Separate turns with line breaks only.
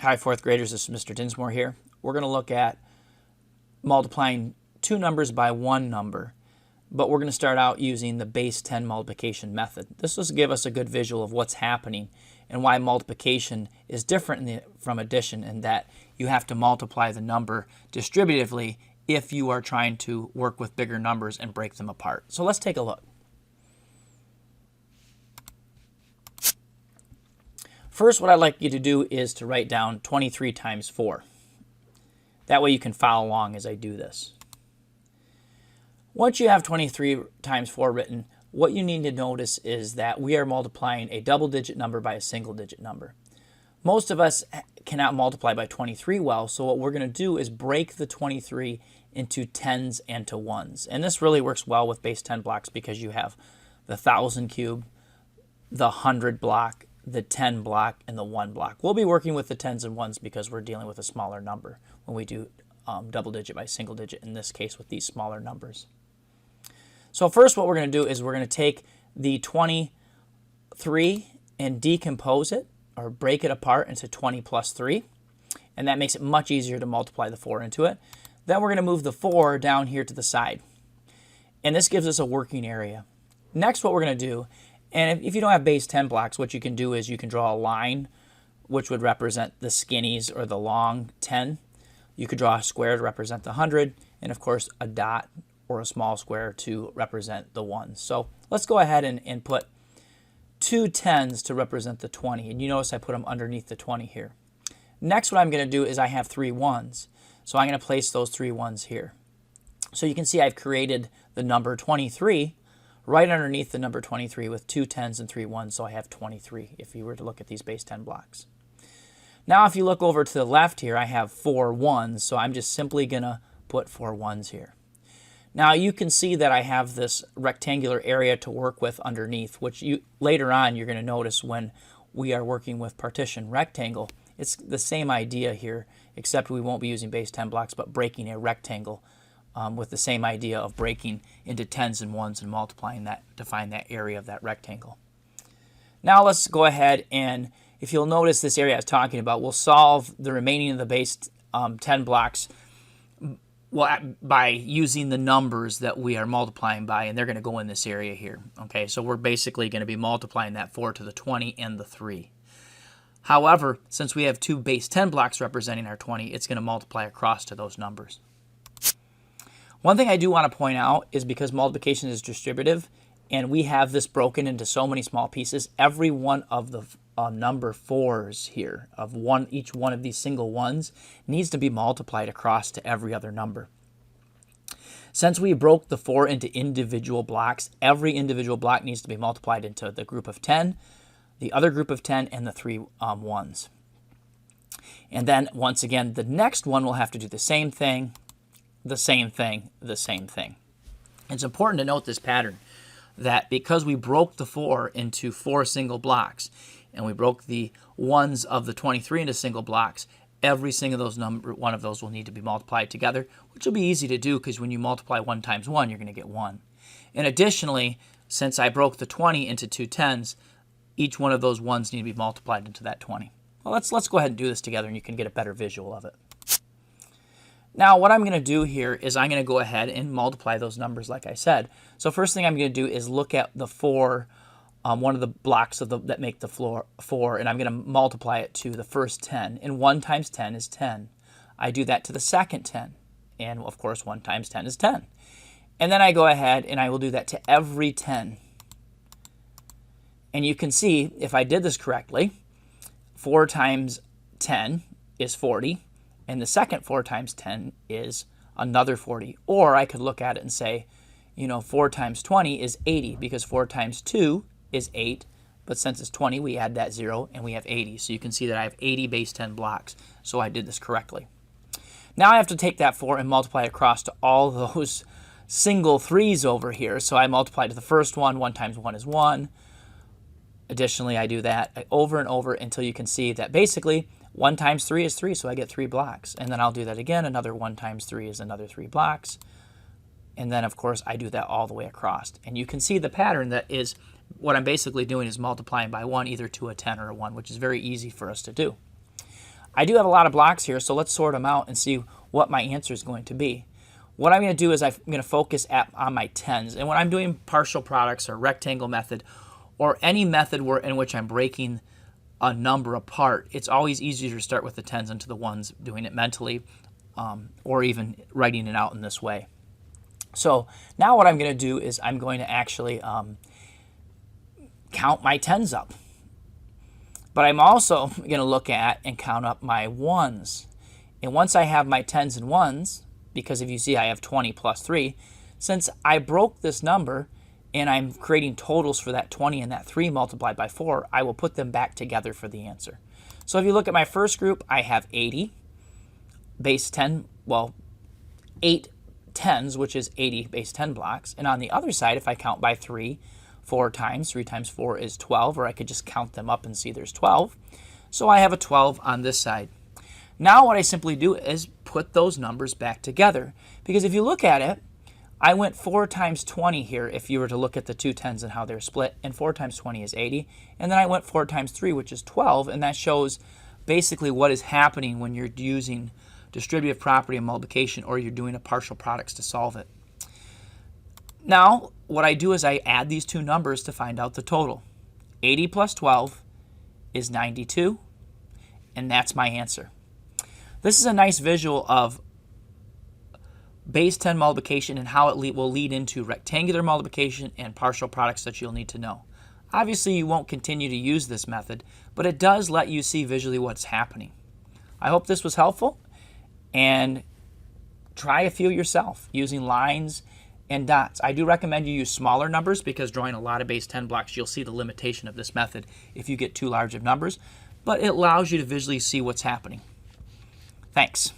Hi, fourth graders. This is Mr. Dinsmore here. We're going to look at multiplying two numbers by one number, but we're going to start out using the base 10 multiplication method. This will give us a good visual of what's happening and why multiplication is different from addition, in that you have to multiply the number distributively if you are trying to work with bigger numbers and break them apart. So let's take a look. First, what I'd like you to do is to write down 23 times 4. That way you can follow along as I do this. Once you have 23 times 4 written, what you need to notice is that we are multiplying a double-digit number by a single-digit number. Most of us cannot multiply by 23 well, so what we're going to do is break the 23 into tens and to ones. And this really works well with base 10 blocks because you have the 1,000 cube, the 100 block, the 10 block, and the 1 block. We'll be working with the tens and ones because we're dealing with a smaller number when we do double digit by single digit, in this case with these smaller numbers. So first what we're going to do is we're going to take the 23 and decompose it, or break it apart into 20 plus 3, and that makes it much easier to multiply the 4 into it. Then we're going to move the 4 down here to the side, and this gives us a working area. Next, what we're going to do, and if you don't have base 10 blocks, what you can do is you can draw a line which would represent the skinnies or the long 10. You could draw a square to represent the 100, and of course a dot or a small square to represent the ones. So let's go ahead and put two tens to represent the 20, and you notice I put them underneath the 20 here. Next, what I'm going to do is I have 3 ones, so I'm going to place those 3 ones here. So you can see I've created the number 23 right underneath the number 23 with 2 tens and 3 ones, so I have 23 if you were to look at these base 10 blocks. Now if you look over to the left here, I have 4 ones, so I'm just simply going to put 4 ones here. Now you can see that I have this rectangular area to work with underneath, which later on you're going to notice when we are working with partition rectangle. It's the same idea here, except we won't be using base 10 blocks, but breaking a rectangle with the same idea of breaking into tens and ones and multiplying that to find that area of that rectangle. Now let's go ahead, and if you'll notice this area I was talking about, we'll solve the remaining of the base 10 blocks by using the numbers that we are multiplying by, and they're going to go in this area here. Okay, so we're basically going to be multiplying that 4 to the 20 and the 3. However, since we have 2 base 10 blocks representing our 20, it's going to multiply across to those numbers. One thing I do want to point out is because multiplication is distributive and we have this broken into so many small pieces, every one of the number 4s here, of each one of these single ones, needs to be multiplied across to every other number. Since we broke the 4 into individual blocks, every individual block needs to be multiplied into the group of 10, the other group of 10, and the 3 ones. And then once again, the next one will have to do the same thing, the same thing, the same thing. It's important to note this pattern, that because we broke the 4 into 4 single blocks and we broke the ones of the 23 into single blocks, every single one of those will need to be multiplied together, which will be easy to do because when you multiply 1 times 1, you're going to get 1. And additionally, since I broke the 20 into 2 tens, each one of those ones need to be multiplied into that 20. Well, let's go ahead and do this together, and you can get a better visual of it. Now, what I'm going to do here is I'm going to go ahead and multiply those numbers like I said. So first thing I'm going to do is look at the 4, one of the blocks that make the 4, and I'm going to multiply it to the first 10. And 1 times 10 is 10. I do that to the second 10. And of course, 1 times 10 is 10. And then I go ahead and I will do that to every 10. And you can see, if I did this correctly, 4 times 10 is 40. And the second 4 times 10 is another 40. Or I could look at it and say, 4 times 20 is 80, because 4 times 2 is 8. But since it's 20, we add that 0, and we have 80. So you can see that I have 80 base 10 blocks. So I did this correctly. Now I have to take that 4 and multiply it across to all those single 3s over here. So I multiply to the first one. 1 times 1 is 1. Additionally, I do that over and over until you can see that basically 1 times 3 is 3, so I get 3 blocks. And then I'll do that again. Another 1 times 3 is another 3 blocks. And then, of course, I do that all the way across. And you can see the pattern that is what I'm basically doing is multiplying by 1 either to a 10 or a 1, which is very easy for us to do. I do have a lot of blocks here, so let's sort them out and see what my answer is going to be. What I'm going to do is I'm going to focus on my tens. And when I'm doing partial products or rectangle method or any method in which I'm breaking a number apart, it's always easier to start with the tens and to the ones, doing it mentally or even writing it out in this way. So now what I'm going to do is I'm going to actually count my tens up. But I'm also going to look at and count up my ones. And once I have my tens and ones, because if you see I have 20 plus 3, since I broke this number and I'm creating totals for that 20 and that 3 multiplied by 4, I will put them back together for the answer. So if you look at my first group, I have 80, base 10, well, 8 tens, which is 80 base 10 blocks. And on the other side, if I count by 3, 3 times 4 is 12, or I could just count them up and see there's 12. So I have a 12 on this side. Now what I simply do is put those numbers back together. Because if you look at it, I went 4 times 20 here if you were to look at the two tens and how they're split. And 4 times 20 is 80. And then I went 4 times 3, which is 12. And that shows basically what is happening when you're using distributive property and multiplication, or you're doing a partial products to solve it. Now, what I do is I add these two numbers to find out the total. 80 plus 12 is 92, and that's my answer. This is a nice visual of base 10 multiplication and how it will lead into rectangular multiplication and partial products that you'll need to know. Obviously, you won't continue to use this method, but it does let you see visually what's happening. I hope this was helpful, and try a few yourself using lines and dots. I do recommend you use smaller numbers because drawing a lot of base 10 blocks, you'll see the limitation of this method if you get too large of numbers, but it allows you to visually see what's happening. Thanks.